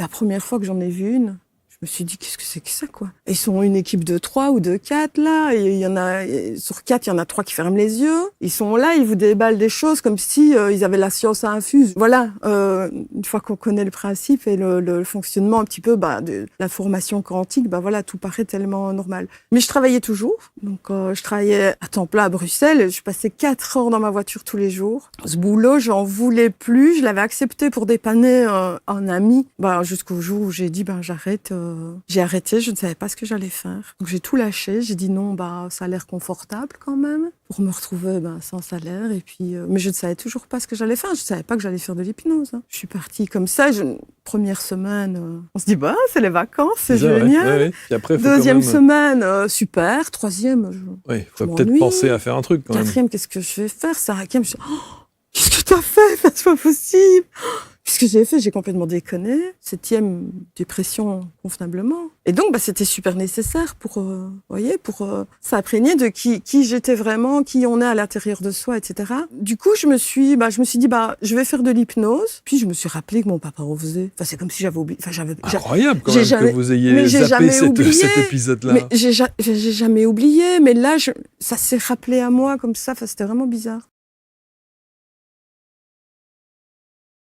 La première fois que j'en ai vu une, je me suis dit, qu'est-ce que c'est que ça, quoi? Ils sont une équipe de 3 ou de 4, là. Et il y en a, sur 4, il y en a 3 qui ferment les yeux. Ils sont là, ils vous déballent des choses comme si ils avaient la science à infuse. Voilà. Une fois qu'on connaît le principe et le fonctionnement un petit peu, de la formation quantique, voilà, tout paraît tellement normal. Mais je travaillais toujours. Donc, je travaillais à temps plein à Bruxelles. Je passais 4 heures dans ma voiture tous les jours. Ce boulot, j'en voulais plus. Je l'avais accepté pour dépanner un ami. Jusqu'au jour où j'ai dit, j'arrête. J'ai arrêté, je ne savais pas ce que j'allais faire. Donc j'ai tout lâché, j'ai dit non, ça a l'air confortable quand même, pour me retrouver sans salaire. Et puis, mais je ne savais toujours pas ce que j'allais faire, je ne savais pas que j'allais faire de l'hypnose. Je suis partie comme ça, première semaine, on se dit, c'est les vacances, c'est génial. Ouais. Puis après, Deuxième semaine, super. Troisième, il faut peut-être penser à faire un truc quand même. Quatrième, qu'est-ce que je vais faire? Cinquième, qu'est-ce que tu as fait? C'est pas possible. Qu'est-ce que j'ai fait? J'ai complètement déconné. 7e, dépression convenablement. Et donc, c'était super nécessaire pour s'imprégner de qui j'étais vraiment, qui on est à l'intérieur de soi, etc. Du coup, je me suis dit, je vais faire de l'hypnose. Puis, je me suis rappelé que mon papa en faisait. C'est comme si j'avais oublié. Incroyable quand même que vous ayez zappé cet épisode-là. Mais j'ai jamais oublié. Mais là, ça s'est rappelé à moi comme ça. C'était vraiment bizarre.